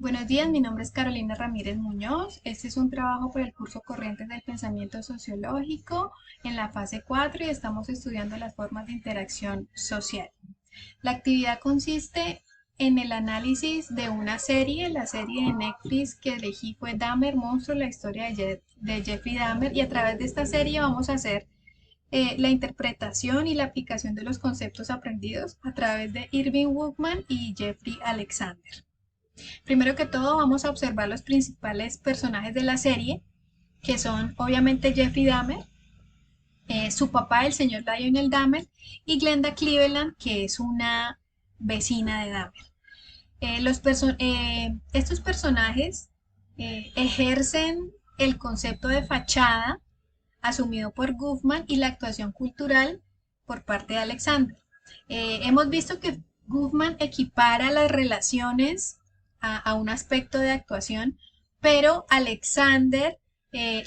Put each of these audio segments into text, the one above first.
Buenos días, mi nombre es Carolina Ramírez Muñoz. Este es un trabajo por el curso Corrientes del Pensamiento Sociológico en la fase 4 y estamos estudiando las formas de interacción social. La actividad consiste en el análisis de una serie, la serie de Netflix que elegí fue Dahmer, Monstruo, la historia de Jeffrey Dahmer, y a través de esta serie vamos a hacer la interpretación y la aplicación de los conceptos aprendidos a través de Irving Woodman y Jeffrey Alexander. Primero que todo vamos a observar los principales personajes de la serie, que son obviamente Jeffrey Dahmer, su papá, el señor Lionel Dahmer, y Glenda Cleveland, que es una vecina de Dahmer. Estos personajes ejercen el concepto de fachada asumido por Goffman y la actuación cultural por parte de Alexander. Hemos visto que Goffman equipara las relaciones a un aspecto de actuación, pero Alexander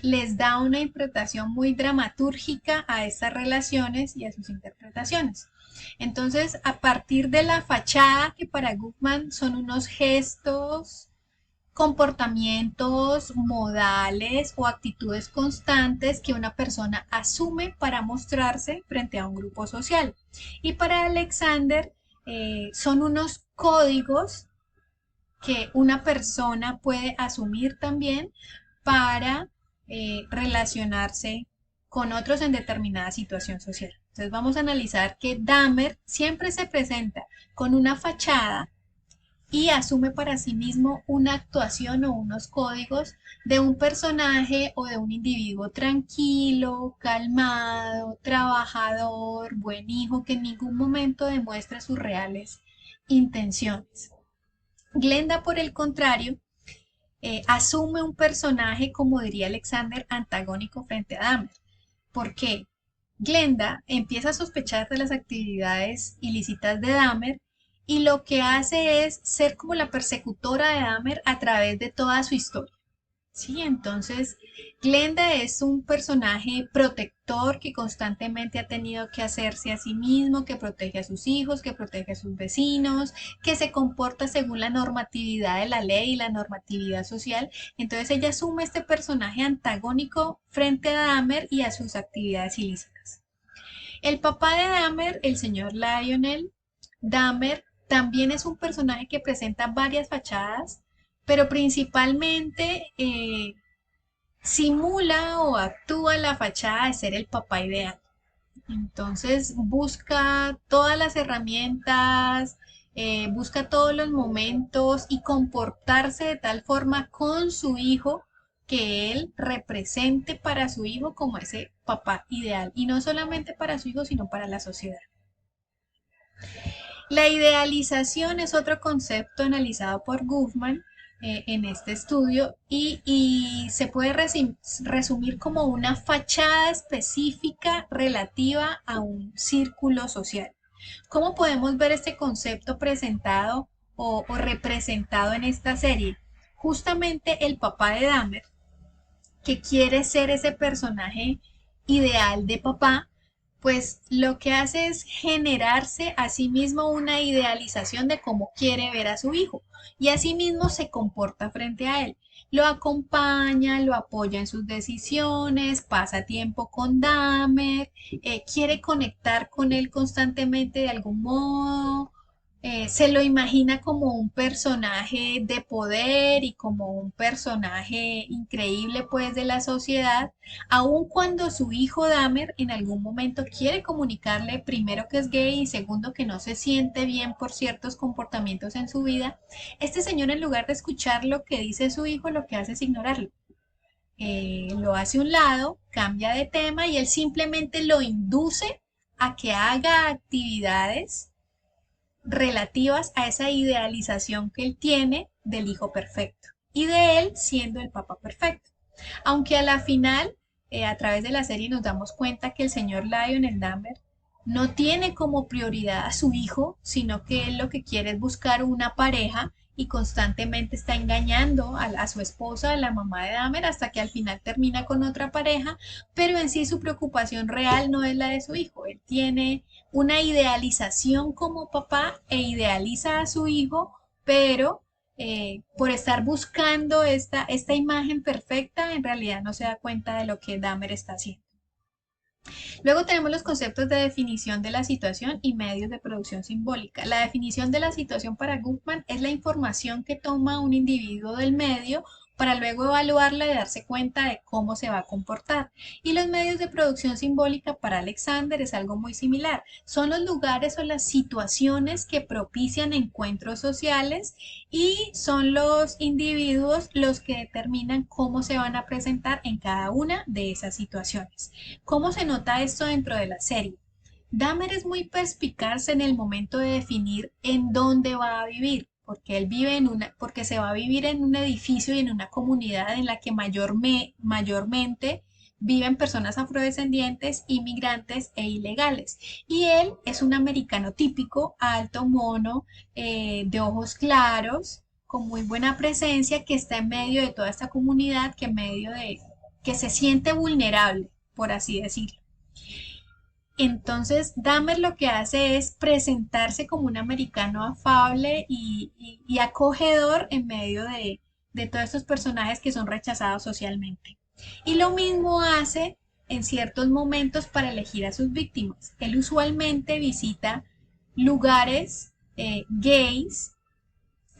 les da una interpretación muy dramatúrgica a estas relaciones y a sus interpretaciones. Entonces, a partir de la fachada, que para Goffman son unos gestos, comportamientos, modales o actitudes constantes que una persona asume para mostrarse frente a un grupo social. Y para Alexander son unos códigos que una persona puede asumir también para relacionarse con otros en determinada situación social. Entonces vamos a analizar que Dahmer siempre se presenta con una fachada y asume para sí mismo una actuación o unos códigos de un personaje o de un individuo tranquilo, calmado, trabajador, buen hijo, que en ningún momento demuestra sus reales intenciones. Glenda, por el contrario, asume un personaje, como diría Alexander, antagónico frente a Dahmer. ¿Por qué? Glenda empieza a sospechar de las actividades ilícitas de Dahmer y lo que hace es ser como la persecutora de Dahmer a través de toda su historia. Sí, entonces Glenda es un personaje protector que constantemente ha tenido que hacerse a sí mismo, que protege a sus hijos, que protege a sus vecinos, que se comporta según la normatividad de la ley y la normatividad social. Entonces ella asume este personaje antagónico frente a Dahmer y a sus actividades ilícitas. El papá de Dahmer, el señor Lionel Dahmer, también es un personaje que presenta varias fachadas, pero principalmente simula o actúa la fachada de ser el papá ideal. Entonces busca todas las herramientas, busca todos los momentos y comportarse de tal forma con su hijo que él represente para su hijo como ese papá ideal. Y no solamente para su hijo, sino para la sociedad. La idealización es otro concepto analizado por Goffman en este estudio y se puede resumir como una fachada específica relativa a un círculo social. ¿Cómo podemos ver este concepto presentado o representado en esta serie? Justamente el papá de Dahmer, que quiere ser ese personaje ideal de papá, pues lo que hace es generarse a sí mismo una idealización de cómo quiere ver a su hijo y asimismo se comporta frente a él. Lo acompaña, lo apoya en sus decisiones, pasa tiempo con Dahmer, quiere conectar con él constantemente de algún modo, se lo imagina como un personaje de poder y como un personaje increíble pues de la sociedad, aun cuando su hijo Dahmer en algún momento quiere comunicarle primero que es gay y segundo que no se siente bien por ciertos comportamientos en su vida. Este señor, en lugar de escuchar lo que dice su hijo, lo que hace es ignorarlo. Lo hace a un lado, cambia de tema y él simplemente lo induce a que haga actividades relativas a esa idealización que él tiene del hijo perfecto y de él siendo el papá perfecto. Aunque a la final, a través de la serie nos damos cuenta que el señor Lionel Dahmer no tiene como prioridad a su hijo, sino que él lo que quiere es buscar una pareja y constantemente está engañando a su esposa, a la mamá de Dahmer, hasta que al final termina con otra pareja, pero en sí su preocupación real no es la de su hijo. Él tiene una idealización como papá e idealiza a su hijo, pero por estar buscando esta imagen perfecta, en realidad no se da cuenta de lo que Dahmer está haciendo. Luego tenemos los conceptos de definición de la situación y medios de producción simbólica. La definición de la situación para Goffman es la información que toma un individuo del medio para luego evaluarla y darse cuenta de cómo se va a comportar. Y los medios de producción simbólica para Alexander es algo muy similar. Son los lugares o las situaciones que propician encuentros sociales y son los individuos los que determinan cómo se van a presentar en cada una de esas situaciones. ¿Cómo se nota esto dentro de la serie? Dahmer es muy perspicaz en el momento de definir en dónde va a vivir, porque él vive porque se va a vivir en un edificio y en una comunidad en la que mayormente viven personas afrodescendientes, inmigrantes e ilegales. Y él es un americano típico, alto, mono, de ojos claros, con muy buena presencia, que está en medio de toda esta comunidad, que se siente vulnerable, por así decirlo. Entonces, Dahmer lo que hace es presentarse como un americano afable y acogedor en medio de todos estos personajes que son rechazados socialmente. Y lo mismo hace en ciertos momentos para elegir a sus víctimas. Él usualmente visita lugares gays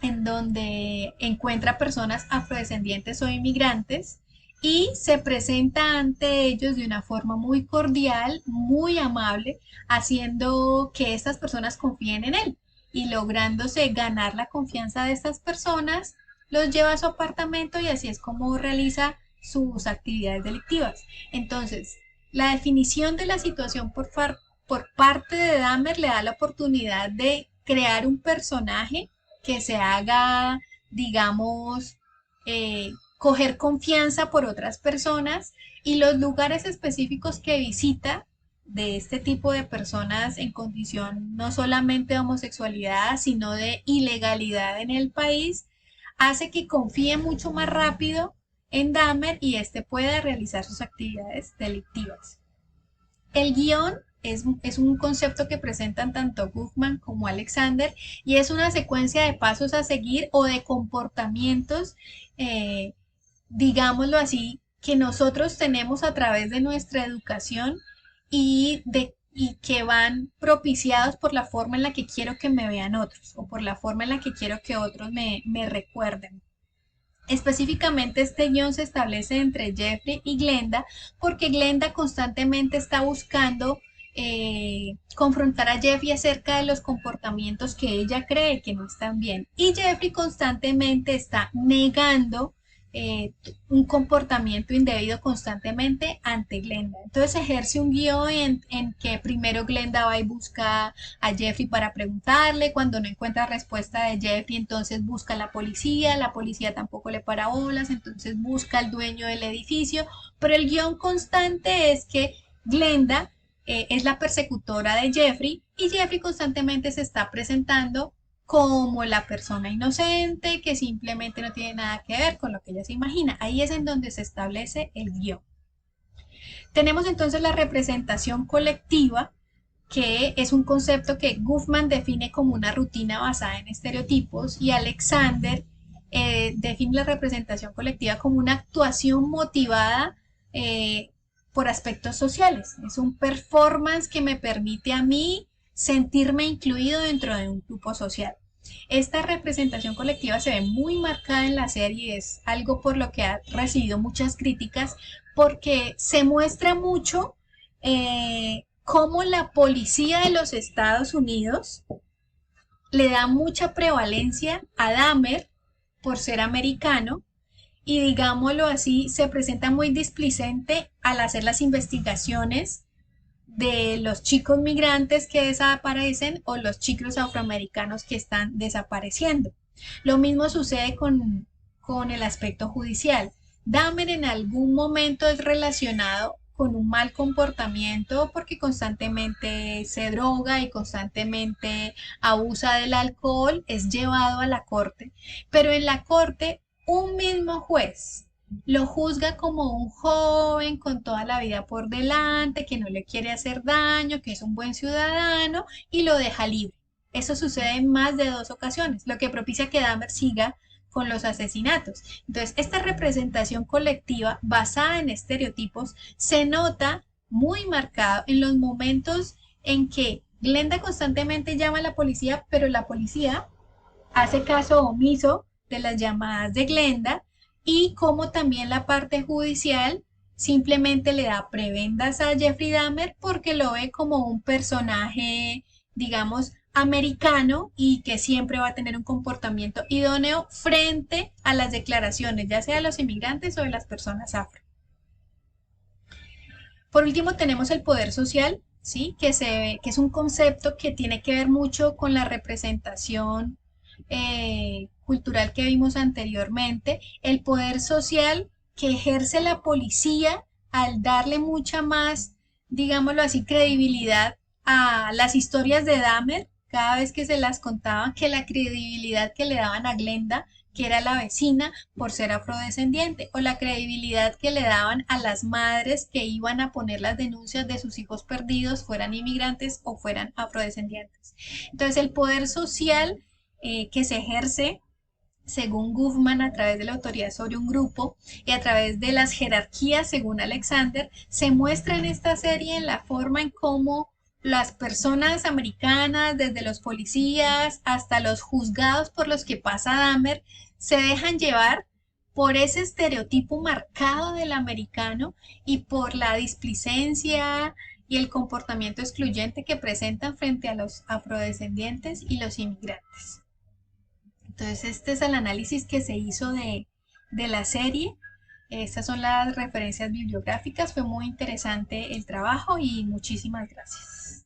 en donde encuentra personas afrodescendientes o inmigrantes y se presenta ante ellos de una forma muy cordial, muy amable, haciendo que estas personas confíen en él y lográndose ganar la confianza de estas personas, los lleva a su apartamento y así es como realiza sus actividades delictivas. Entonces, la definición de la situación por parte de Dahmer le da la oportunidad de crear un personaje que se haga, digamos, coger confianza por otras personas y los lugares específicos que visita de este tipo de personas en condición no solamente de homosexualidad, sino de ilegalidad en el país, hace que confíe mucho más rápido en Dahmer y éste pueda realizar sus actividades delictivas. El guión es un concepto que presentan tanto Goffman como Alexander y es una secuencia de pasos a seguir o de comportamientos, eh, digámoslo así, que nosotros tenemos a través de nuestra educación y que van propiciados por la forma en la que quiero que me vean otros o por la forma en la que quiero que otros me recuerden. Específicamente este guión se establece entre Jeffrey y Glenda porque Glenda constantemente está buscando confrontar a Jeffrey acerca de los comportamientos que ella cree que no están bien y Jeffrey constantemente está negando un comportamiento indebido constantemente ante Glenda. Entonces ejerce un guión en que primero Glenda va y busca a Jeffrey para preguntarle, cuando no encuentra respuesta de Jeffrey, entonces busca a la policía tampoco le para bolas, entonces busca al dueño del edificio, pero el guión constante es que Glenda es la persecutora de Jeffrey y Jeffrey constantemente se está presentando como la persona inocente que simplemente no tiene nada que ver con lo que ella se imagina. Ahí es en donde se establece el guión. Tenemos entonces la representación colectiva, que es un concepto que Goffman define como una rutina basada en estereotipos y Alexander define la representación colectiva como una actuación motivada por aspectos sociales. Es un performance que me permite a mí sentirme incluido dentro de un grupo social. Esta representación colectiva se ve muy marcada en la serie, es algo por lo que ha recibido muchas críticas, porque se muestra mucho cómo la policía de los Estados Unidos le da mucha prevalencia a Dahmer por ser americano y digámoslo así, se presenta muy displicente al hacer las investigaciones de los chicos migrantes que desaparecen o los chicos afroamericanos que están desapareciendo. Lo mismo sucede con el aspecto judicial. Dahmer en algún momento es relacionado con un mal comportamiento porque constantemente se droga y constantemente abusa del alcohol, es llevado a la corte, pero en la corte un mismo juez lo juzga como un joven con toda la vida por delante, que no le quiere hacer daño, que es un buen ciudadano y lo deja libre. Eso sucede en más de 2 ocasiones, lo que propicia que Dahmer siga con los asesinatos. Entonces, esta representación colectiva basada en estereotipos se nota muy marcado en los momentos en que Glenda constantemente llama a la policía, pero la policía hace caso omiso de las llamadas de Glenda, y como también la parte judicial simplemente le da prebendas a Jeffrey Dahmer porque lo ve como un personaje, digamos, americano y que siempre va a tener un comportamiento idóneo frente a las declaraciones, ya sea de los inmigrantes o de las personas afro. Por último, tenemos el poder social, ¿sí? Que es un concepto que tiene que ver mucho con la representación cultural que vimos anteriormente. El poder social que ejerce la policía al darle mucha más, digámoslo así, credibilidad a las historias de Dahmer, cada vez que se las contaban, que la credibilidad que le daban a Glenda, que era la vecina, por ser afrodescendiente, o la credibilidad que le daban a las madres que iban a poner las denuncias de sus hijos perdidos, fueran inmigrantes o fueran afrodescendientes. Entonces, el poder social que se ejerce según Goffman a través de la autoridad sobre un grupo y a través de las jerarquías según Alexander, se muestra en esta serie en la forma en cómo las personas americanas, desde los policías hasta los juzgados por los que pasa Dahmer, se dejan llevar por ese estereotipo marcado del americano y por la displicencia y el comportamiento excluyente que presentan frente a los afrodescendientes y los inmigrantes. Entonces, este es el análisis que se hizo de la serie. Estas son las referencias bibliográficas. Fue muy interesante el trabajo y muchísimas gracias.